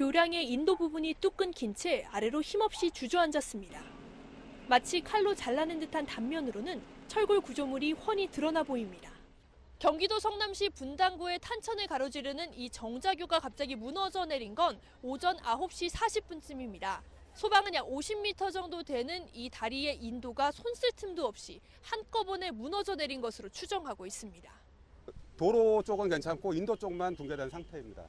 교량의 인도 부분이 뚝 끊긴 채 아래로 힘없이 주저앉았습니다. 마치 칼로 잘라낸 듯한 단면으로는 철골 구조물이 훤히 드러나 보입니다. 경기도 성남시 분당구의 탄천을 가로지르는 이 정자교가 갑자기 무너져 내린 건 오전 9시 40분쯤입니다. 소방은 약 50m 정도 되는 이 다리의 인도가 손쓸 틈도 없이 한꺼번에 무너져 내린 것으로 추정하고 있습니다. 도로 쪽은 괜찮고 인도 쪽만 붕괴된 상태입니다.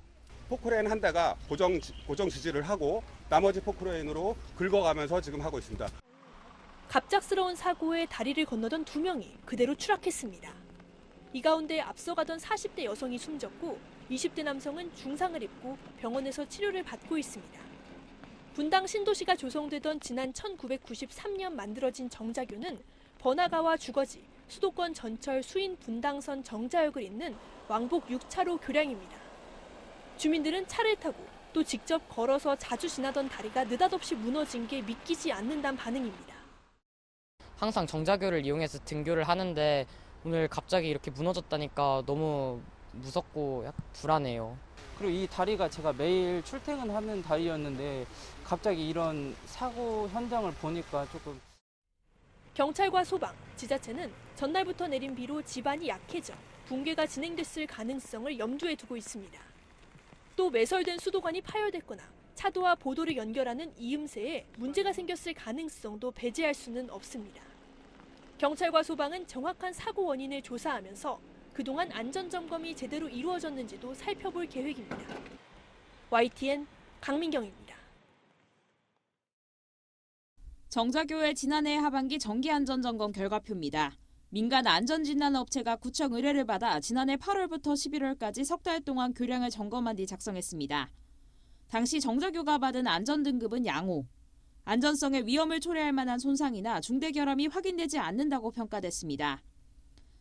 포크레인 한 대가 고정 지지를 하고 나머지 포크레인으로 긁어가면서 지금 하고 있습니다. 갑작스러운 사고에 다리를 건너던 2명이 그대로 추락했습니다. 이 가운데 앞서가던 40대 여성이 숨졌고 20대 남성은 중상을 입고 병원에서 치료를 받고 있습니다. 분당 신도시가 조성되던 지난 1993년 만들어진 정자교는 번화가와 주거지, 수도권 전철 수인 분당선 정자역을 잇는 왕복 6차로 교량입니다. 주민들은 차를 타고 또 직접 걸어서 자주 지나던 다리가 느닷없이 무너진 게 믿기지 않는다는 반응입니다. 항상 정자교를 이용해서 등교를 하는데 오늘 갑자기 이렇게 무너졌다니까 너무 무섭고 약간 불안해요. 그리고 이 다리가 제가 매일 출퇴근하는 다리였는데 갑자기 이런 사고 현장을 보니까 조금. 경찰과 소방, 지자체는 전날부터 내린 비로 지반이 약해져 붕괴가 진행됐을 가능성을 염두에 두고 있습니다. 또 매설된 수도관이 파열됐거나 차도와 보도를 연결하는 이음새에 문제가 생겼을 가능성도 배제할 수는 없습니다. 경찰과 소방은 정확한 사고 원인을 조사하면서 그동안 안전점검이 제대로 이루어졌는지도 살펴볼 계획입니다. YTN 강민경입니다. 정자교의 지난해 하반기 정기안전점검 결과표입니다. 민간 안전진단업체가 구청 의뢰를 받아 지난해 8월부터 11월까지 석 달 동안 교량을 점검한 뒤 작성했습니다. 당시 정자교가 받은 안전등급은 양호. 안전성에 위험을 초래할 만한 손상이나 중대 결함이 확인되지 않는다고 평가됐습니다.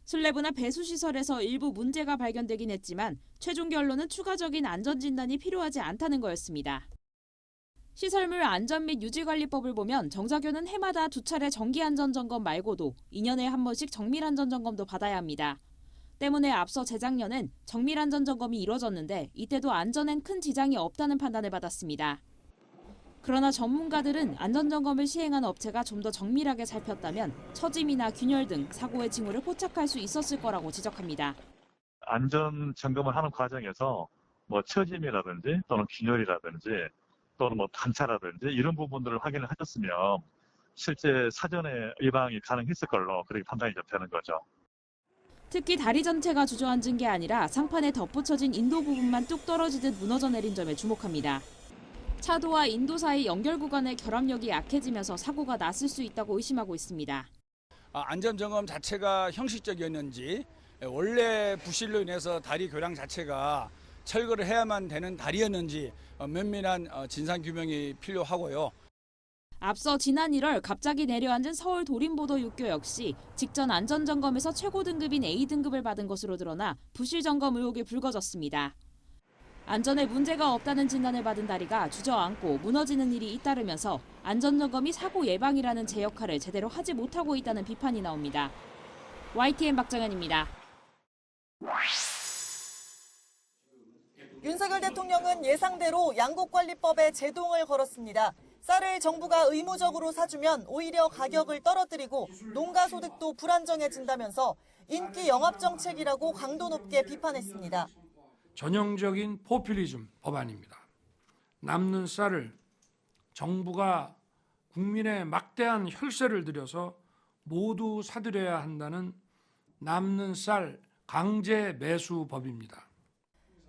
슬래브나 배수시설에서 일부 문제가 발견되긴 했지만 최종 결론은 추가적인 안전진단이 필요하지 않다는 거였습니다. 시설물 안전 및 유지관리법을 보면 정자교는 해마다 2차례 정기안전점검 말고도 2년에 한 번씩 정밀안전점검도 받아야 합니다. 때문에 앞서 재작년엔 정밀안전점검이 이뤄졌는데 이때도 안전엔 큰 지장이 없다는 판단을 받았습니다. 그러나 전문가들은 안전점검을 시행한 업체가 좀 더 정밀하게 살폈다면 처짐이나 균열 등 사고의 징후를 포착할 수 있었을 거라고 지적합니다. 안전점검을 하는 과정에서 처짐이라든지 또는 균열이라든지 또는 단차라든지 이런 부분들을 확인을 하셨으면 실제 사전에 예방이 가능했을 걸로 그렇게 판단이 되는 거죠. 특히 다리 전체가 주저앉은 게 아니라 상판에 덧붙여진 인도 부분만 뚝 떨어지듯 무너져 내린 점에 주목합니다. 차도와 인도 사이 연결 구간의 결합력이 약해지면서 사고가 났을 수 있다고 의심하고 있습니다. 안전점검 자체가 형식적이었는지 원래 부실로 인해서 다리 교량 자체가 철거를 해야만 되는 다리였는지 면밀한 진상규명이 필요하고요. 앞서 지난 1월 갑자기 내려앉은 서울 도림보도 육교 역시 직전 안전점검에서 최고 등급인 A등급을 받은 것으로 드러나 부실 점검 의혹이 불거졌습니다. 안전에 문제가 없다는 진단을 받은 다리가 주저앉고 무너지는 일이 잇따르면서 안전점검이 사고 예방이라는 제 역할을 제대로 하지 못하고 있다는 비판이 나옵니다. YTN 박정현입니다. 윤석열 대통령은 예상대로 양곡관리법에 제동을 걸었습니다. 쌀을 정부가 의무적으로 사주면 오히려 가격을 떨어뜨리고 농가 소득도 불안정해진다면서 인기 영합 정책이라고 강도 높게 비판했습니다. 전형적인 포퓰리즘 법안입니다. 남는 쌀을 정부가 국민의 막대한 혈세를 들여서 모두 사들여야 한다는 남는 쌀 강제 매수법입니다.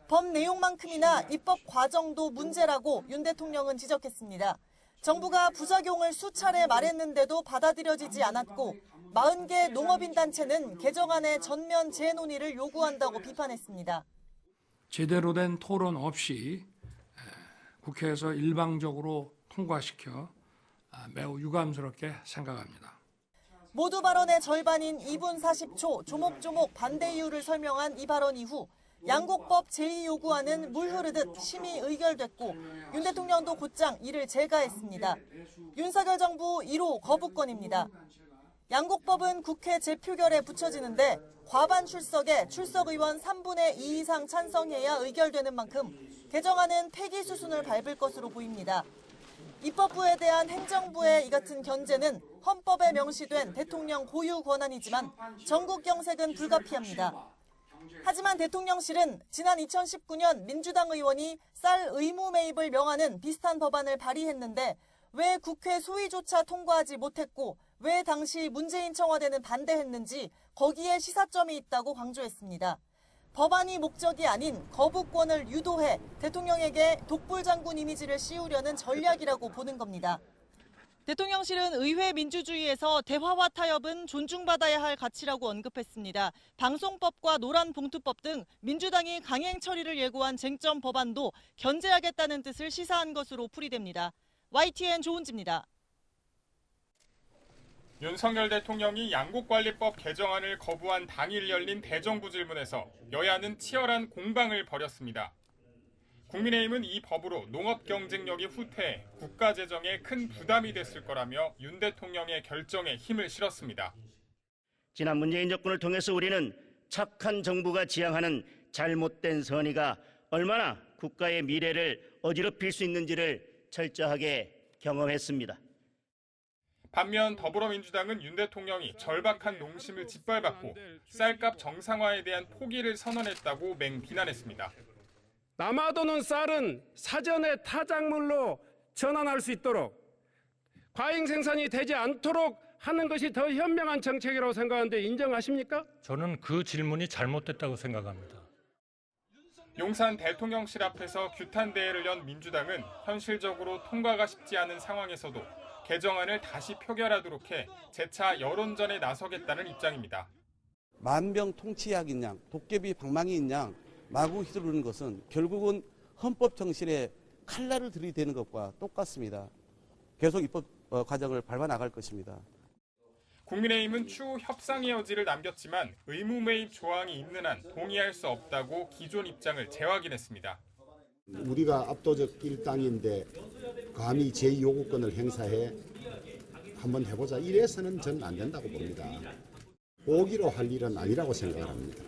법 내용만큼이나 입법 과정도 문제라고 윤 대통령은 지적했습니다. 정부가 부작용을 수차례 말했는데도 받아들여지지 않았고 40개 농업인 단체는 개정안의 전면 재논의를 요구한다고 비판했습니다. 제대로 된 토론 없이 국회에서 일방적으로 통과시켜 매우 유감스럽게 생각합니다. 모두 발언의 절반인 2분 40초 조목조목 반대 이유를 설명한 이 발언 이후 양곡법 제2요구안은 물 흐르듯 심의 의결됐고 윤 대통령도 곧장 이를 제가했습니다. 윤석열 정부 1호 거부권입니다. 양곡법은 국회 재표결에 붙여지는데 과반 출석에 출석 의원 3분의 2 이상 찬성해야 의결되는 만큼 개정안은 폐기 수순을 밟을 것으로 보입니다. 입법부에 대한 행정부의 이 같은 견제는 헌법에 명시된 대통령 고유 권한이지만 전국 경색은 불가피합니다. 하지만 대통령실은 지난 2019년 민주당 의원이 쌀 의무 매입을 명하는 비슷한 법안을 발의했는데 왜 국회 소위조차 통과하지 못했고 왜 당시 문재인 청와대는 반대했는지 거기에 시사점이 있다고 강조했습니다. 법안이 목적이 아닌 거부권을 유도해 대통령에게 독불장군 이미지를 씌우려는 전략이라고 보는 겁니다. 대통령실은 의회 민주주의에서 대화와 타협은 존중받아야 할 가치라고 언급했습니다. 방송법과 노란봉투법 등 민주당이 강행 처리를 예고한 쟁점 법안도 견제하겠다는 뜻을 시사한 것으로 풀이됩니다. YTN 조은지입니다. 윤석열 대통령이 양국관리법 개정안을 거부한 당일 열린 대정부 질문에서 여야는 치열한 공방을 벌였습니다. 국민의힘은 이 법으로 농업 경쟁력이 후퇴해 국가 재정에 큰 부담이 됐을 거라며 윤 대통령의 결정에 힘을 실었습니다. 지난 문재인 정권을 통해서 우리는 착한 정부가 지향하는 잘못된 선의가 얼마나 국가의 미래를 어지럽힐 수 있는지를 철저하게 경험했습니다. 반면 더불어민주당은 윤 대통령이 절박한 농심을 짓밟았고 쌀값 정상화에 대한 포기를 선언했다고 맹비난했습니다. 남아도는 쌀은 사전에 타작물로 전환할 수 있도록 과잉 생산이 되지 않도록 하는 것이 더 현명한 정책이라고 생각하는데 인정하십니까? 저는 그 질문이 잘못됐다고 생각합니다. 용산 대통령실 앞에서 규탄 대회를 연 민주당은 현실적으로 통과가 쉽지 않은 상황에서도 개정안을 다시 표결하도록 해 재차 여론전에 나서겠다는 입장입니다. 만병통치약인 양, 도깨비 방망이인 양 마구 휘두르는 것은 결국은 헌법 정신에 칼날을 들이대는 것과 똑같습니다. 계속 입법 과정을 밟아 나갈 것입니다. 국민의힘은 추후 협상의 여지를 남겼지만 의무 매입 조항이 있는 한 동의할 수 없다고 기존 입장을 재확인했습니다. 우리가 압도적 일당인데 감히 제2요구권을 행사해 한번 해보자 이래서는 저는 안 된다고 봅니다. 오기로 할 일은 아니라고 생각을 합니다.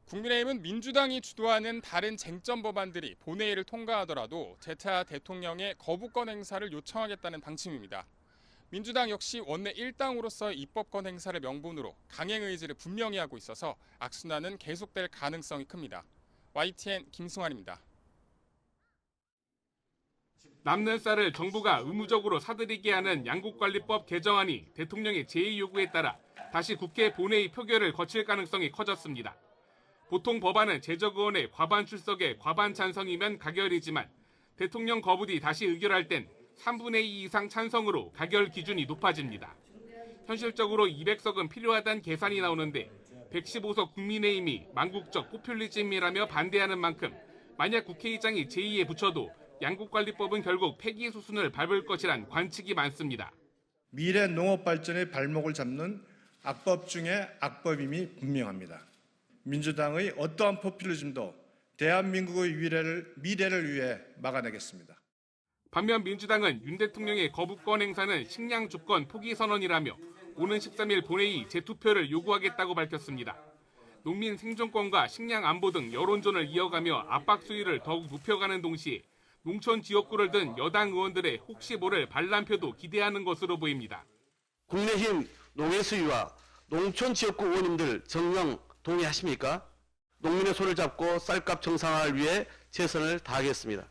국민의힘은 민주당이 주도하는 다른 쟁점 법안들이 본회의를 통과하더라도 재차 대통령의 거부권 행사를 요청하겠다는 방침입니다. 민주당 역시 원내 1당으로서의 입법권 행사를 명분으로 강행 의지를 분명히 하고 있어서 악순환은 계속될 가능성이 큽니다. YTN 김승환입니다. 남는 쌀을 정부가 의무적으로 사들이게 하는 양국관리법 개정안이 대통령의 제2요구에 따라 다시 국회 본회의 표결을 거칠 가능성이 커졌습니다. 보통 법안은 제적의원의 과반 출석에 과반 찬성이면 가결이지만 대통령 거부디 다시 의결할 땐 3분의 2 이상 찬성으로 가결 기준이 높아집니다. 현실적으로 200석은 필요하다는 계산이 나오는데 115석 국민의힘이 망국적 포퓰리즘이라며 반대하는 만큼 만약 국회의장이 제2에 붙여도 양국관리법은 결국 폐기 수순을 밟을 것이란 관측이 많습니다. 미래 농업 발전의 발목을 잡는 악법 중에 악법임이 분명합니다. 민주당의 어떠한 포퓰리즘도 대한민국의 미래를 위해 막아내겠습니다. 반면 민주당은 윤 대통령의 거부권 행사는 식량 주권 포기 선언이라며 오는 13일 본회의 재투표를 요구하겠다고 밝혔습니다. 농민 생존권과 식량 안보 등 여론전을 이어가며 압박 수위를 더욱 높여가는 동시에 농촌 지역구를 든 여당 의원들의 혹시 모를 반란표도 기대하는 것으로 보입니다. 국민의힘 농해수위와 농촌 지역구 의원님들 정령 동의하십니까? 농민의 손을 잡고 쌀값 정상화를 위해 최선을 다하겠습니다.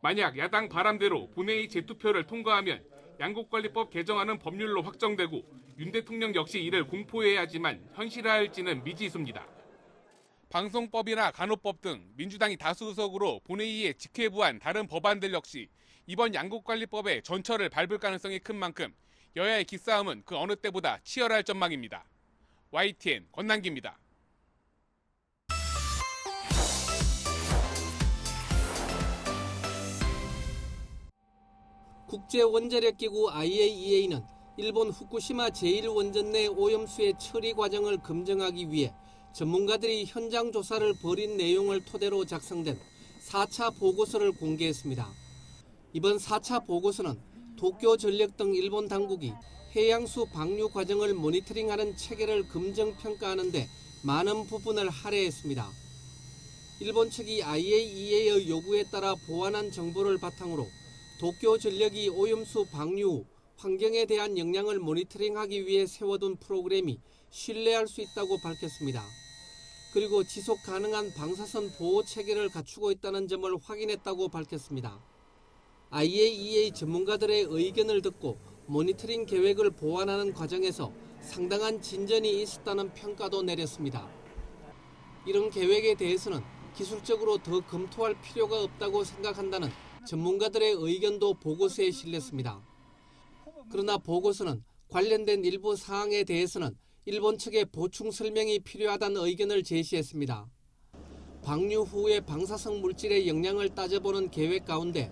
만약 야당 바람대로 본회의 재투표를 통과하면 양국관리법 개정안은 법률로 확정되고 윤 대통령 역시 이를 공포해야 하지만 현실화할지는 미지수입니다. 방송법이나 간호법 등 민주당이 다수 의석으로 본회의에 직회부한 다른 법안들 역시 이번 양국관리법의 전철을 밟을 가능성이 큰 만큼 여야의 기싸움은 그 어느 때보다 치열할 전망입니다. YTN 권남기입니다. 국제원자력기구 IAEA는 일본 후쿠시마 제1원전 내 오염수의 처리 과정을 검증하기 위해 전문가들이 현장 조사를 벌인 내용을 토대로 작성된 4차 보고서를 공개했습니다. 이번 4차 보고서는 도쿄전력 등 일본 당국이 해양수 방류 과정을 모니터링하는 체계를 검증 평가하는 데 많은 부분을 할애했습니다. 일본 측이 IAEA의 요구에 따라 보완한 정보를 바탕으로 도쿄전력이 오염수 방류 후 환경에 대한 영향을 모니터링하기 위해 세워둔 프로그램이 신뢰할 수 있다고 밝혔습니다. 그리고 지속 가능한 방사선 보호 체계를 갖추고 있다는 점을 확인했다고 밝혔습니다. IAEA 전문가들의 의견을 듣고 모니터링 계획을 보완하는 과정에서 상당한 진전이 있었다는 평가도 내렸습니다. 이런 계획에 대해서는 기술적으로 더 검토할 필요가 없다고 생각한다는 전문가들의 의견도 보고서에 실렸습니다. 그러나 보고서는 관련된 일부 사항에 대해서는 일본 측의 보충 설명이 필요하다는 의견을 제시했습니다. 방류 후의 방사성 물질의 영향을 따져보는 계획 가운데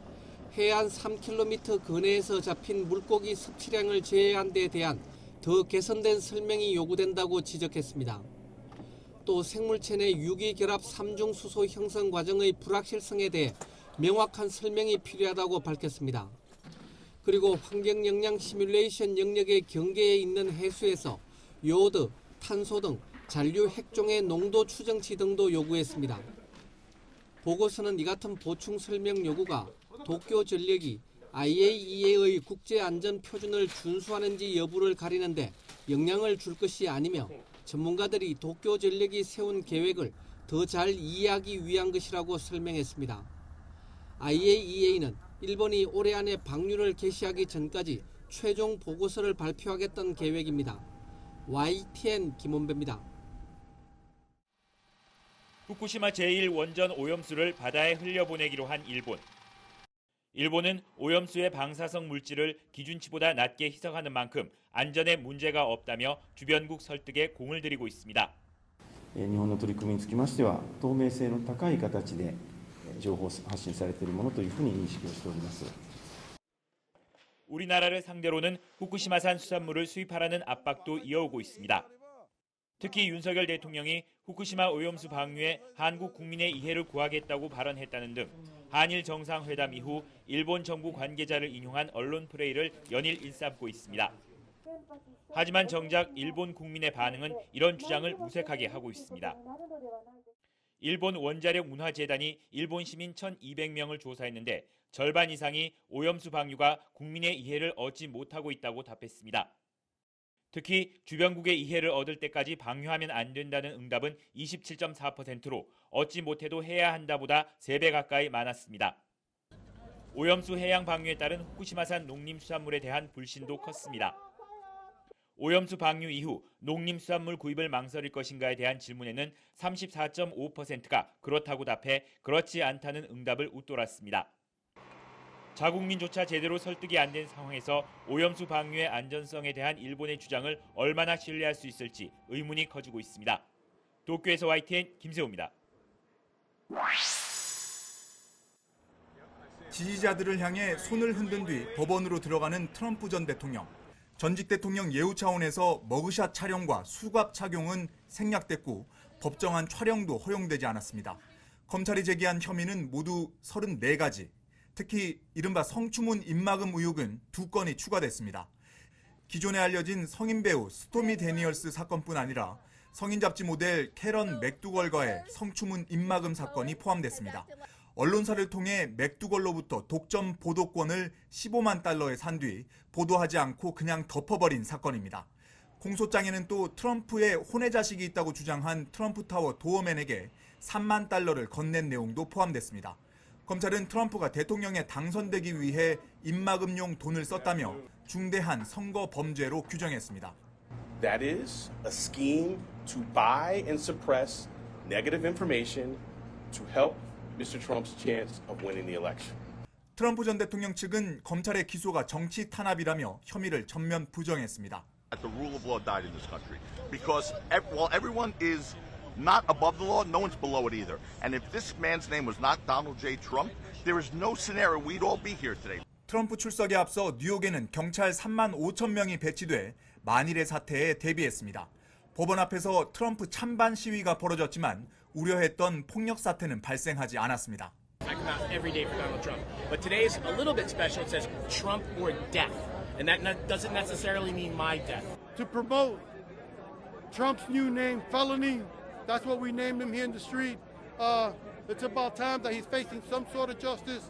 해안 3km 근해에서 잡힌 물고기 섭취량을 제외한 데 대한 더 개선된 설명이 요구된다고 지적했습니다. 또 생물체 내 유기결합 3중 수소 형성 과정의 불확실성에 대해 명확한 설명이 필요하다고 밝혔습니다. 그리고 환경영향 시뮬레이션 영역의 경계에 있는 해수에서 요오드, 탄소 등 잔류 핵종의 농도 추정치 등도 요구했습니다. 보고서는 이 같은 보충 설명 요구가 도쿄전력이 IAEA의 국제안전표준을 준수하는지 여부를 가리는데 영향을 줄 것이 아니며 전문가들이 도쿄전력이 세운 계획을 더 잘 이해하기 위한 것이라고 설명했습니다. IAEA는 일본이 올해 안에 방류를 개시하기 전까지 최종 보고서를 발표하겠다는 계획입니다. YTN 김원배입니다. 후쿠시마 제1원전 오염수를 바다에 흘려보내기로 한 일본. 일본은 오염수의 방사성 물질을 기준치보다 낮게 희석하는 만큼 안전에 문제가 없다며 주변국 설득에 공을 들이고 있습니다. 日本の取り組みにつきましては透明性の高い形で情報発信されているものというふうに認識をしております. 우리나라를 상대로는 후쿠시마산 수산물을 수입하라는 압박도 이어오고 있습니다. 특히 윤석열 대통령이 후쿠시마 오염수 방류에 한국 국민의 이해를 구하겠다고 발언했다는 등 한일 정상회담 이후 일본 정부 관계자를 인용한 언론 플레이를 연일 일삼고 있습니다. 하지만 정작 일본 국민의 반응은 이런 주장을 무색하게 하고 있습니다. 일본 원자력 문화재단이 일본 시민 1,200명을 조사했는데 절반 이상이 오염수 방류가 국민의 이해를 얻지 못하고 있다고 답했습니다. 특히 주변국의 이해를 얻을 때까지 방류하면 안 된다는 응답은 27.4%로 얻지 못해도 해야 한다보다 3배 가까이 많았습니다. 오염수 해양 방류에 따른 후쿠시마산 농림수산물에 대한 불신도 컸습니다. 오염수 방류 이후 농림수산물 구입을 망설일 것인가에 대한 질문에는 34.5%가 그렇다고 답해 그렇지 않다는 응답을 웃돌았습니다. 자국민조차 제대로 설득이 안 된 상황에서 오염수 방류의 안전성에 대한 일본의 주장을 얼마나 신뢰할 수 있을지 의문이 커지고 있습니다. 도쿄에서 YTN 김세호입니다. 지지자들을 향해 손을 흔든 뒤 법원으로 들어가는 트럼프 전 대통령. 전직 대통령 예우 차원에서 머그샷 촬영과 수갑 착용은 생략됐고 법정한 촬영도 허용되지 않았습니다. 검찰이 제기한 혐의는 모두 34가지. 특히 이른바 성추문 입막음 의혹은 2건이 추가됐습니다. 기존에 알려진 성인 배우 스토미 데니얼스 사건뿐 아니라 성인 잡지 모델 캐런 맥두걸과의 성추문 입막음 사건이 포함됐습니다. 언론사를 통해 맥두걸로부터 독점 보도권을 15만 달러에 산 뒤 보도하지 않고 그냥 덮어버린 사건입니다. 공소장에는 또 트럼프의 혼외자식이 있다고 주장한 트럼프타워 도어맨에게 3만 달러를 건넨 내용도 포함됐습니다. 검찰은 트럼프가 대통령에 당선되기 위해 입막음용 돈을 썼다며 중대한 선거 범죄로 규정했습니다. That is a scheme to buy and suppress negative information to help Mr. Trump's chance of winning the election. 트럼프 전 대통령 측은 검찰의 기소가 정치 탄압이라며 혐의를 전면 부정했습니다. The rule of law died in this country because while everyone is not above the law, no one's below it either. And if this man's name was not Donald J. Trump, there is no scenario we'd all be here today. 트럼프 출석에 앞서 뉴욕에는 경찰 3만 5천 명이 배치돼 만일의 사태에 대비했습니다. 법원 앞에서 트럼프 찬반 시위가 벌어졌지만 우려했던 폭력 사태는 발생하지 않았습니다. I come out every day for Donald Trump, but today is a little bit special. It says Trump or death, and that doesn't necessarily mean my death. To promote Trump's new name, felony, that's what we named him here in the street. It's about time that he's facing some sort of justice.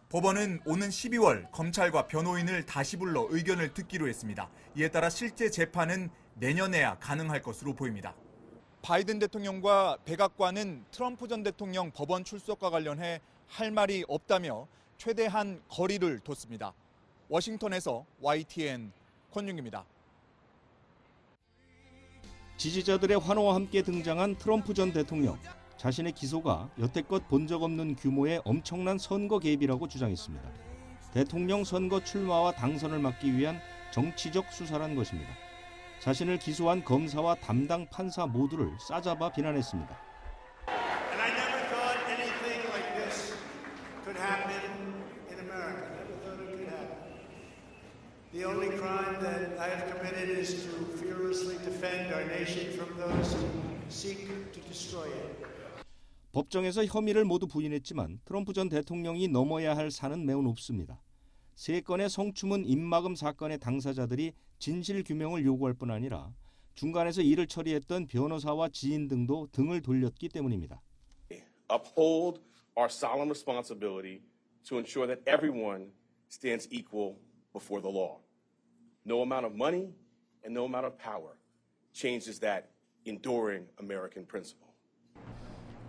법원은 오는 12월 검찰과 변호인을 다시 불러 의견을 듣기로 했습니다. 이에 따라 실제 재판은 내년에야 가능할 것으로 보입니다. 바이든 대통령과 백악관은 트럼프 전 대통령 법원 출석과 관련해 할 말이 없다며 최대한 거리를 뒀습니다. 워싱턴에서 YTN 권윤기입니다. 지지자들의 환호와 함께 등장한 트럼프 전 대통령. 자신의 기소가 여태껏 본 적 없는 규모의 엄청난 선거 개입이라고 주장했습니다. 대통령 선거 출마와 당선을 막기 위한 정치적 수사란 것입니다. 자신을 기소한 검사와 담당 판사 모두를 싸잡아 비난했습니다. And I never thought anything like this could happen in America. I never thought it could happen. The only crime that I have committed is to fearlessly defend our nation from those who seek to destroy it. 법정에서 혐의를 모두 부인했지만 트럼프 전 대통령이 넘어야 할 산은 매우 높습니다. 3건의 성추문 입막음 사건의 당사자들이 진실 규명을 요구할 뿐 아니라 중간에서 일을 처리했던 변호사와 지인 등도 등을 돌렸기 때문입니다. Uphold our solemn responsibility to ensure that everyone stands equal before the law. No amount of money and no amount of power changes that enduring American principle.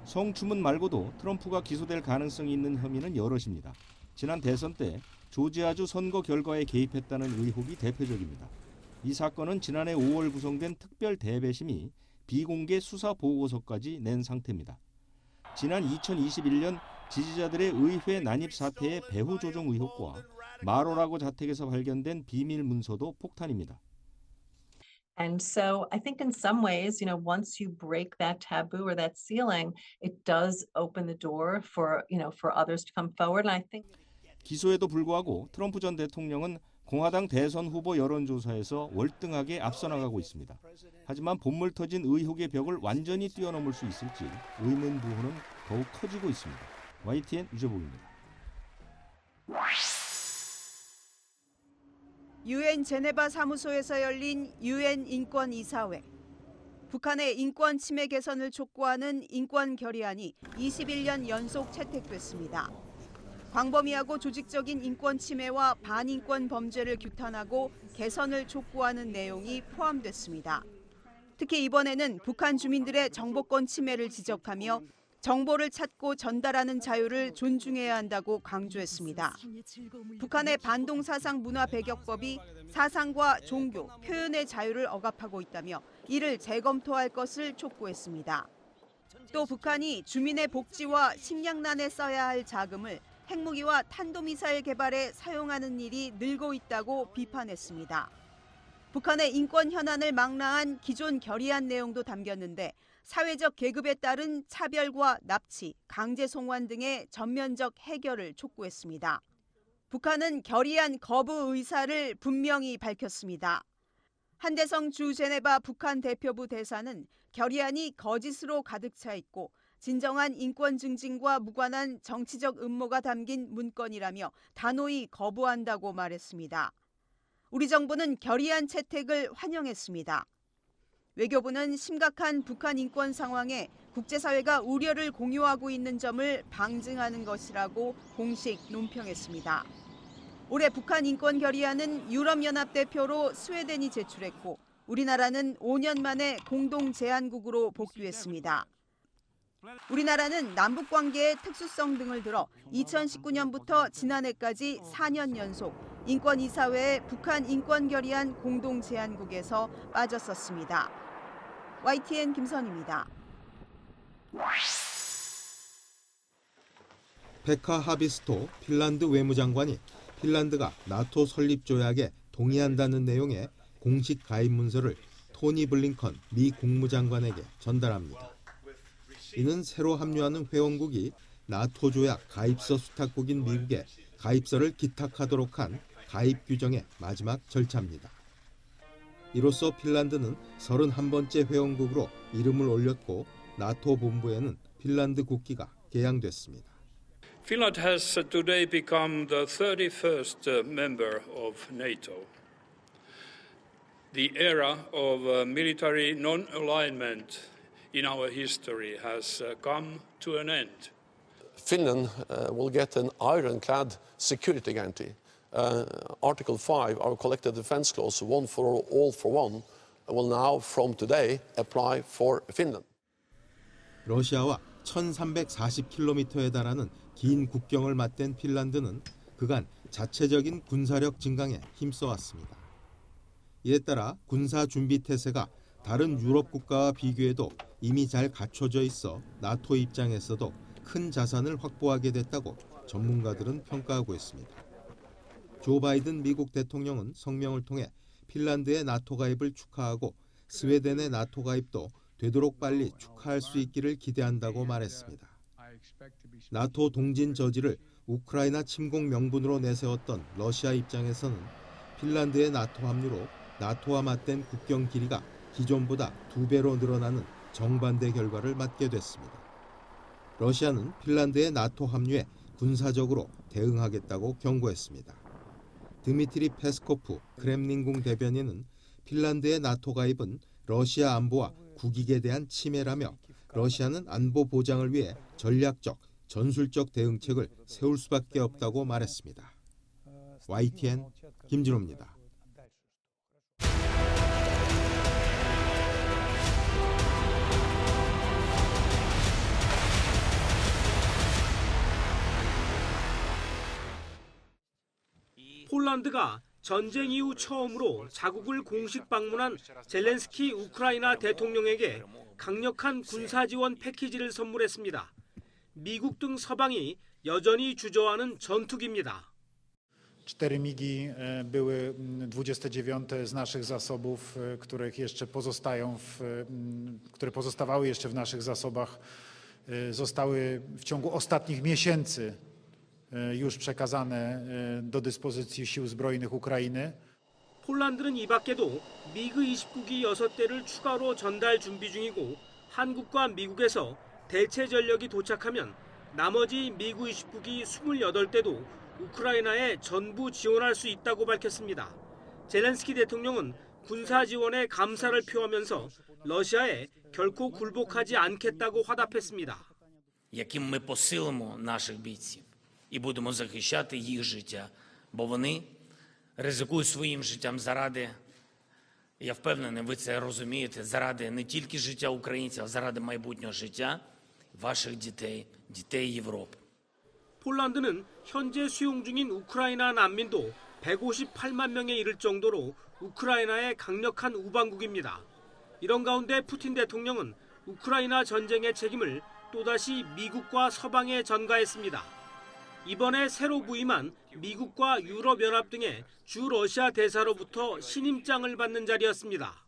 성추문 말고도 트럼프가 기소될 가능성이 있는 혐의는 여럿입니다. 지난 대선 때 조지아주 선거 결과에 개입했다는 의혹이 대표적입니다. 이 사건은 지난해 5월 구성된 특별 대배심이 비공개 수사 보고서까지 낸 상태입니다. 지난 2021년 지지자들의 의회 난입 사태의 배후 조종 의혹과 마로라고 자택에서 발견된 비밀 문서도 폭탄입니다. And so I think in some ways, once you break that taboo or that ceiling, it does open the door for others to come forward. And I think 기소에도 불구하고 트럼프 전 대통령은 공화당 대선 후보 여론조사에서 월등하게 앞서 나가고 있습니다. 하지만 본물 터진 의혹의 벽을 완전히 뛰어넘을 수 있을지 의문 부호는 더욱 커지고 있습니다. YTN 유재복입니다. UN 제네바 사무소에서 열린 UN 인권이사회. 북한의 인권 침해 개선을 촉구하는 인권 결의안이 21년 연속 채택됐습니다. 광범위하고 조직적인 인권 침해와 반인권 범죄를 규탄하고 개선을 촉구하는 내용이 포함됐습니다. 특히 이번에는 북한 주민들의 정보권 침해를 지적하며 정보를 찾고 전달하는 자유를 존중해야 한다고 강조했습니다. 북한의 반동사상 문화 배격법이 사상과 종교, 표현의 자유를 억압하고 있다며 이를 재검토할 것을 촉구했습니다. 또 북한이 주민의 복지와 식량난에 써야 할 자금을 핵무기와 탄도미사일 개발에 사용하는 일이 늘고 있다고 비판했습니다. 북한의 인권 현안을 망라한 기존 결의안 내용도 담겼는데 사회적 계급에 따른 차별과 납치, 강제 송환 등의 전면적 해결을 촉구했습니다. 북한은 결의안 거부 의사를 분명히 밝혔습니다. 한대성 주 제네바 북한 대표부 대사는 결의안이 거짓으로 가득 차 있고 진정한 인권 증진과 무관한 정치적 음모가 담긴 문건이라며 단호히 거부한다고 말했습니다. 우리 정부는 결의안 채택을 환영했습니다. 외교부는 심각한 북한 인권 상황에 국제사회가 우려를 공유하고 있는 점을 방증하는 것이라고 공식 논평했습니다. 올해 북한 인권 결의안은 유럽연합 대표로 스웨덴이 제출했고 우리나라는 5년 만에 공동 제안국으로 복귀했습니다. 우리나라는 남북관계의 특수성 등을 들어 2019년부터 지난해까지 4년 연속 인권이사회의 북한 인권결의안 공동 제안국에서 빠졌었습니다. YTN 김선입니다. 페카 하비스토 핀란드 외무장관이 핀란드가 나토 설립 조약에 동의한다는 내용의 공식 가입 문서를 토니 블링컨 미 국무장관에게 전달합니다. 이는 새로 합류하는 회원국이 나토 조약 가입서 수탁국인 미국에 가입서를 기탁하도록 한 가입 규정의 마지막 절차입니다. 이로써 핀란드는 31번째 회원국으로 이름을 올렸고 나토 본부에는 핀란드 국기가 개양됐습니다. Finland has today become the 31st member of NATO. The era of military non-alignment in our history has come to an end. Finland will get an ironclad security guarantee. Article 5, our collective defense clause, one for one, will now from today apply for Finland. 러시아와 1340km에 달하는 긴 국경을 맞댄 핀란드는 그간 자체적인 군사력 증강에 힘써왔습니다. 이에 따라 군사 준비 태세가 다른 유럽 국가와 비교해도 이미 잘 갖춰져 있어 나토 입장에서도 큰 자산을 확보하게 됐다고 전문가들은 평가하고 있습니다. 조 바이든 미국 대통령은 성명을 통해 핀란드의 나토 가입을 축하하고 스웨덴의 나토 가입도 되도록 빨리 축하할 수 있기를 기대한다고 말했습니다. 나토 동진 저지를 우크라이나 침공 명분으로 내세웠던 러시아 입장에서는 핀란드의 나토 합류로 나토와 맞댄 국경 길이가 기존보다 2배로 늘어나는 정반대 결과를 맞게 됐습니다. 러시아는 핀란드의 나토 합류에 군사적으로 대응하겠다고 경고했습니다. 드미트리 페스코프 크렘린궁 대변인은 핀란드의 나토 가입은 러시아 안보와 국익에 대한 침해라며 러시아는 안보 보장을 위해 전략적, 전술적 대응책을 세울 수밖에 없다고 말했습니다. YTN 김진호입니다. 폴란드가 전쟁 이후 처음으로 자국을 공식 방문한 젤렌스키 우크라이나 대통령에게 강력한 군사 지원 패키지를 선물했습니다. 미국 등 서방이 여전히 주저하는 전투기입니다. 4 MiGi były 29 z naszych zasobów, które pozostawały jeszcze w naszych zasobach, zostały w ciągu ostatnich miesięcy już przekazane do dyspozycji sił zbrojnych Ukrainy. 폴란드는 이 밖에도 미그 29기 6대를 추가로 전달 준비 중이고 한국과 미국에서 대체 전력이 도착하면 나머지 미그 29기 28대도 우크라이나에 전부 지원할 수 있다고 밝혔습니다. 젤렌스키 대통령은 군사 지원에 감사를 표하면서 러시아에 결코 굴복하지 않겠다고 화답했습니다. яким ми посилимо наших бійців і будемо захищати їх життя, бо вони ризикують своїм життям заради, я впевнений, ви це розумієте, заради не тільки життя українців, а заради майбутнього життя ваших дітей, дітей Європи. 폴란드는 현재 수용 중인 우크라이나 난민도 158만 명에 이를 정도로 우크라이나의 강력한 우방국입니다. 이런 가운데 푸틴 대통령은 우크라이나 전쟁의 책임을 또다시 미국과 서방에 전가했습니다. 이번에 새로 부임한 미국과 유럽연합 등의 주 러시아 대사로부터 신임장을 받는 자리였습니다.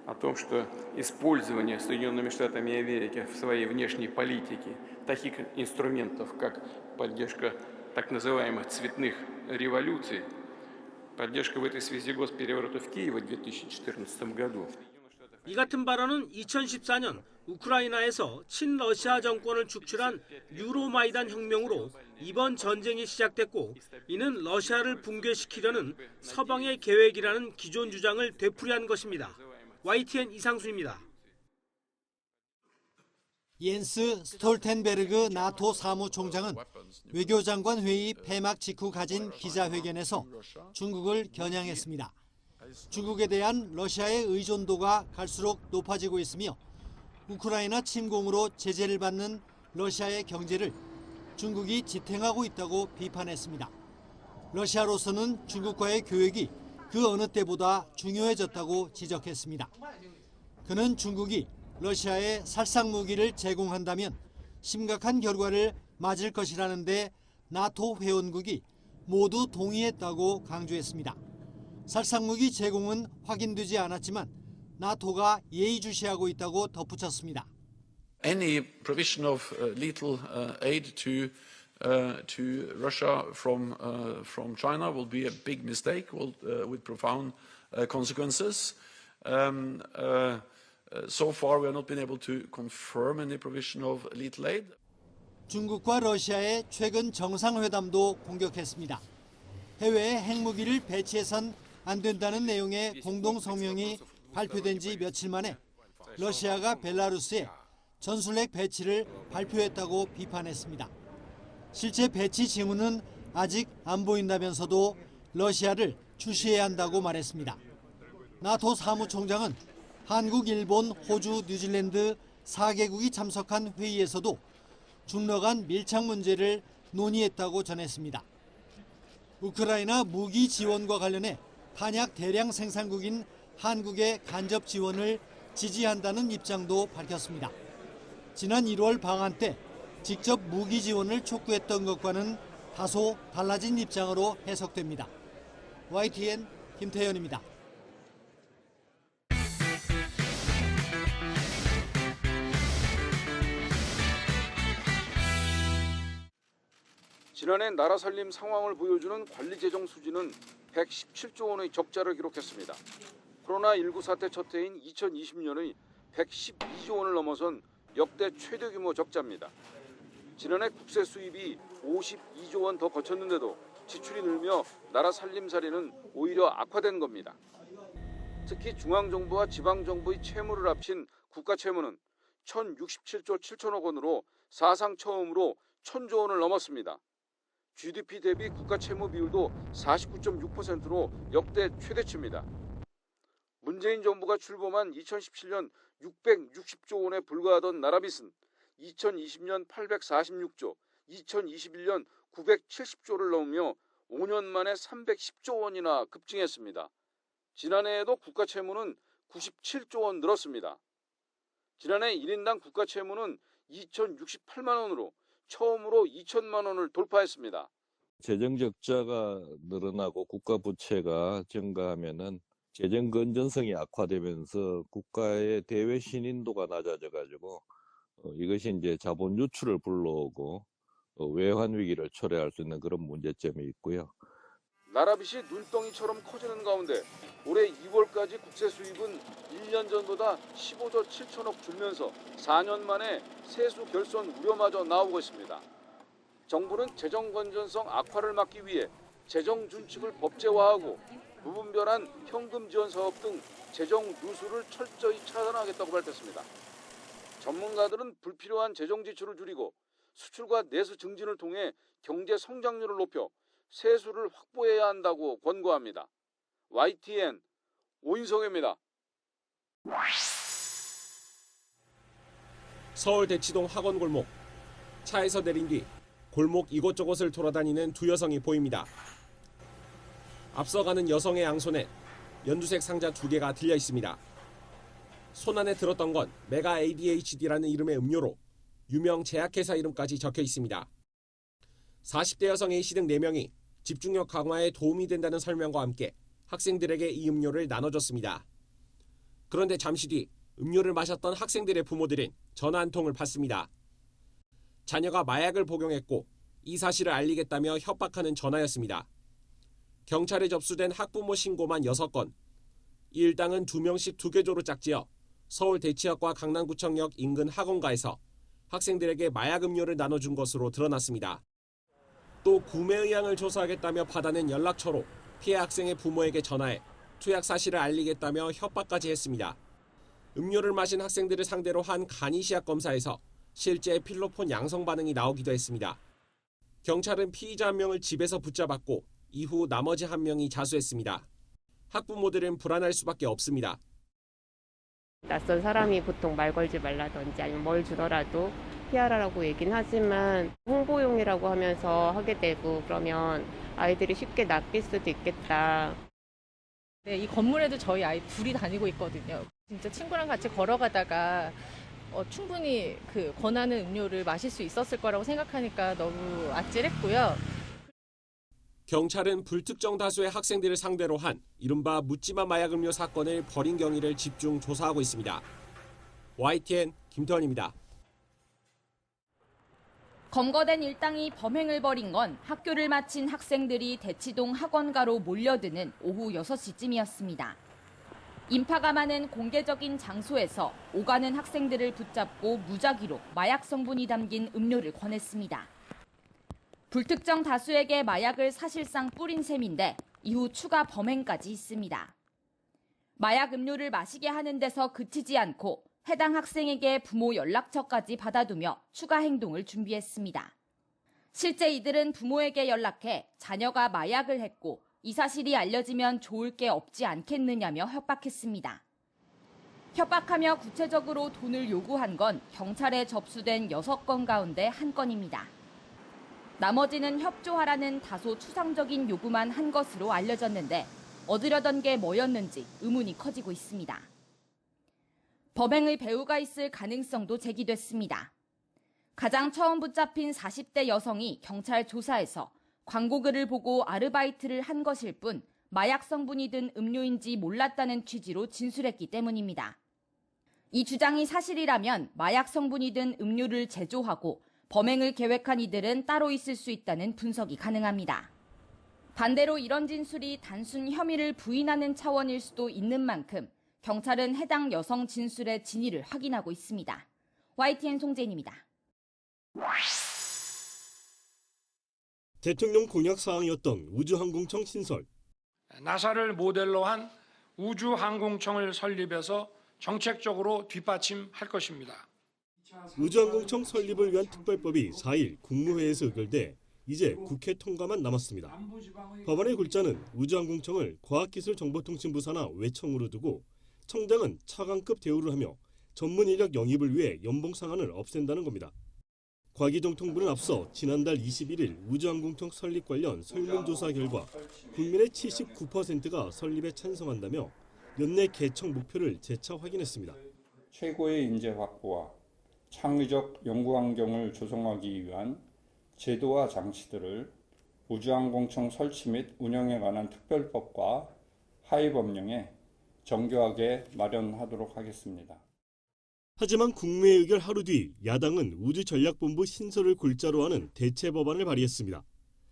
О том, что использование Соединенными Штатами Америки в своей внешней политике таких инструментов, как поддержка так называемых цветных революций, поддержка в этой связи госпереворота в Киеве в 2014 году. 이 같은 발언은 2014년 우크라이나에서 친러시아 정권을 축출한 유로마이단 혁명으로 이번 전쟁이 시작됐고 이는 러시아를 붕괴시키려는 서방의 계획이라는 기존 주장을 되풀이한 것입니다. YTN 이상순입니다. 옌스 스톨텐베르그 나토 사무총장은 외교장관 회의 폐막 직후 가진 기자회견에서 중국을 겨냥했습니다. 중국에 대한 러시아의 의존도가 갈수록 높아지고 있으며 우크라이나 침공으로 제재를 받는 러시아의 경제를 중국이 지탱하고 있다고 비판했습니다. 러시아로서는 중국과의 교역이 그 어느 때보다 중요해졌다고 지적했습니다. 그는 중국이 러시아에 살상무기를 제공한다면 심각한 결과를 맞을 것이라는데 나토 회원국이 모두 동의했다고 강조했습니다. 살상무기 제공은 확인되지 않았지만 나토가 예의주시하고 있다고 덧붙였습니다. Any provision of lethal aid to Russia from China will be a big mistake, with profound consequences. So far, we have not been able to confirm any provision of lethal aid. 중국과 러시아의 최근 정상회담도 공격했습니다. 해외에 핵무기를 배치해선 안 된다는 내용의 공동 성명이 발표된 지 며칠 만에 러시아가 벨라루스에 전술핵 배치를 발표했다고 비판했습니다. 실제 배치 징후는 아직 안 보인다면서도 러시아를 주시해야 한다고 말했습니다. 나토 사무총장은 한국, 일본, 호주, 뉴질랜드 4개국이 참석한 회의에서도 중러 간 밀착 문제를 논의했다고 전했습니다. 우크라이나 무기 지원과 관련해 한약 대량 생산국인 한국의 간접 지원을 지지한다는 입장도 밝혔습니다. 지난 1월 방한 때 직접 무기 지원을 촉구했던 것과는 다소 달라진 입장으로 해석됩니다. YTN 김태현입니다. 지난해 나라 살림 상황을 보여주는 관리재정 수지는 117조 원의 적자를 기록했습니다. 코로나19 사태 첫 해인 2020년의 112조 원을 넘어선 역대 최대 규모 적자입니다. 지난해 국세 수입이 52조 원 더 거쳤는데도 지출이 늘며 나라 살림살이는 오히려 악화된 겁니다. 특히 중앙정부와 지방정부의 채무를 합친 국가채무는 1,067조 7천억 원으로 사상 처음으로 1,000조 원을 넘었습니다. GDP 대비 국가채무 비율도 49.6%로 역대 최대치입니다. 문재인 정부가 출범한 2017년 660조 원에 불과하던 나라빚은 2020년 846조, 2021년 970조를 넘으며 5년 만에 310조 원이나 급증했습니다. 지난해에도 국가채무는 97조 원 늘었습니다. 지난해 1인당 국가채무는 2,068만 원으로 처음으로 2천만 원을 돌파했습니다. 재정 적자가 늘어나고 국가 부채가 증가하면은 재정 건전성이 악화되면서 국가의 대외 신인도가 낮아져가지고 이것이 이제 자본 유출을 불러오고 외환 위기를 초래할 수 있는 그런 문제점이 있고요. 나라빚이 눈덩이처럼 커지는 가운데 올해 2월까지 국세 수입은 1년 전보다 15조 7천억 줄면서 4년 만에 세수 결손 우려마저 나오고 있습니다. 정부는 재정 건전성 악화를 막기 위해 재정 준칙을 법제화하고 부분별한 현금 지원 사업 등 재정 누수를 철저히 차단하겠다고 밝혔습니다. 전문가들은 불필요한 재정 지출을 줄이고 수출과 내수 증진을 통해 경제 성장률을 높여 세수를 확보해야 한다고 권고합니다. YTN 오인성입니다. 서울 대치동 학원 골목. 차에서 내린 뒤 골목 이곳저곳을 돌아다니는 두 여성이 보입니다. 앞서가는 여성의 양손에 연두색 상자 2개가 들려 있습니다. 손 안에 들었던 건 메가 ADHD라는 이름의 음료로 유명 제약회사 이름까지 적혀 있습니다. 40대 여성 A씨 등 4명이 집중력 강화에 도움이 된다는 설명과 함께 학생들에게 이 음료를 나눠줬습니다. 그런데 잠시 뒤 음료를 마셨던 학생들의 부모들은 전화 한 통을 받습니다. 자녀가 마약을 복용했고 이 사실을 알리겠다며 협박하는 전화였습니다. 경찰에 접수된 학부모 신고만 6건, 이 일당은 2명씩 2개조로 짝지어 서울 대치역과 강남구청역 인근 학원가에서 학생들에게 마약 음료를 나눠준 것으로 드러났습니다. 또 구매 의향을 조사하겠다며 받아낸 연락처로 피해 학생의 부모에게 전화해 투약 사실을 알리겠다며 협박까지 했습니다. 음료를 마신 학생들을 상대로 한 간이시약 검사에서 실제 필로폰 양성 반응이 나오기도 했습니다. 경찰은 피의자 1명을 집에서 붙잡았고 이후 나머지 1명이 자수했습니다. 학부모들은 불안할 수밖에 없습니다. 낯선 사람이 보통 말 걸지 말라든지 아니면 뭘 주더라도 피하라고 얘기는 하지만 홍보용이라고 하면서 하게 되고 그러면 아이들이 쉽게 낚일 수도 있겠다. 네, 이 건물에도 저희 아이 둘이 다니고 있거든요. 진짜 친구랑 같이 걸어가다가 충분히 그 권하는 음료를 마실 수 있었을 거라고 생각하니까 너무 아찔했고요. 경찰은 불특정 다수의 학생들을 상대로 한 이른바 묻지마 마약 음료 사건을 벌인 경위를 집중 조사하고 있습니다. YTN 김태원입니다. 검거된 일당이 범행을 벌인 건 학교를 마친 학생들이 대치동 학원가로 몰려드는 오후 6시쯤이었습니다. 인파가 많은 공개적인 장소에서 오가는 학생들을 붙잡고 무작위로 마약 성분이 담긴 음료를 권했습니다. 불특정 다수에게 마약을 사실상 뿌린 셈인데 이후 추가 범행까지 있습니다. 마약 음료를 마시게 하는 데서 그치지 않고 해당 학생에게 부모 연락처까지 받아두며 추가 행동을 준비했습니다. 실제 이들은 부모에게 연락해 자녀가 마약을 했고 이 사실이 알려지면 좋을 게 없지 않겠느냐며 협박했습니다. 협박하며 구체적으로 돈을 요구한 건 경찰에 접수된 6건 가운데 1건입니다. 나머지는 협조하라는 다소 추상적인 요구만 한 것으로 알려졌는데 얻으려던 게 뭐였는지 의문이 커지고 있습니다. 범행의 배후가 있을 가능성도 제기됐습니다. 가장 처음 붙잡힌 40대 여성이 경찰 조사에서 광고글을 보고 아르바이트를 한 것일 뿐 마약 성분이 든 음료인지 몰랐다는 취지로 진술했기 때문입니다. 이 주장이 사실이라면 마약 성분이 든 음료를 제조하고 범행을 계획한 이들은 따로 있을 수 있다는 분석이 가능합니다. 반대로 이런 진술이 단순 혐의를 부인하는 차원일 수도 있는 만큼 경찰은 해당 여성 진술의 진위를 확인하고 있습니다. YTN 송재인입니다. 대통령 공약 사항이었던 우주항공청 신설. 나사를 모델로 한 우주항공청을 설립해서 정책적으로 뒷받침할 것입니다. 우주항공청 설립을 위한 특별법이 4일 국무회의에서 의결돼 이제 국회 통과만 남았습니다. 법안의 골자는 우주항공청을 과학기술정보통신부 산하 외청으로 두고 청장은 차관급 대우를 하며 전문 인력 영입을 위해 연봉 상한을 없앤다는 겁니다. 과기정통부는 앞서 지난달 21일 우주항공청 설립 관련 설문조사 결과 국민의 79%가 설립에 찬성한다며 연내 개청 목표를 재차 확인했습니다. 최고의 인재 확보와 창의적 연구 환경을 조성하기 위한 제도와 장치들을 우주항공청 설치 및 운영에 관한 특별법과 하위 법령에 정교하게 마련하도록 하겠습니다. 하지만 국무회의 의결 하루 뒤 야당은 우주전략본부 신설을 골자로 하는 대체 법안을 발의했습니다.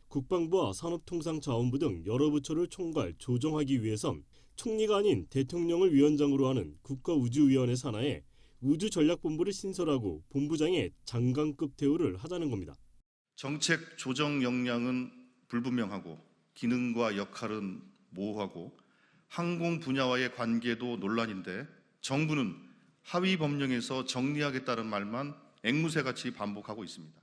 국방부와 산업통상자원부 등 여러 부처를 총괄 조정하기 위해선 총리가 아닌 대통령을 위원장으로 하는 국가우주위원회 산하에 우주전략본부를 신설하고 본부장의 장관급 대우를 하자는 겁니다. 정책 조정 역량은 불분명하고 기능과 역할은 모호하고 항공 분야와의 관계도 논란인데 정부는 하위 법령에서 정리하겠다는 말만 앵무새같이 반복하고 있습니다.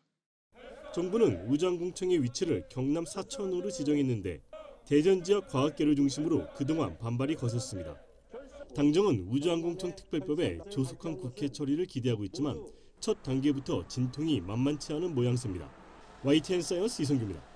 정부는 우주항공청의 위치를 경남 사천으로 지정했는데 대전 지역 과학계를 중심으로 그동안 반발이 거셌습니다. 당정은 우주항공청 특별법의 조속한 국회 처리를 기대하고 있지만 첫 단계부터 진통이 만만치 않은 모양새입니다. YTN 사이언스 이성규입니다.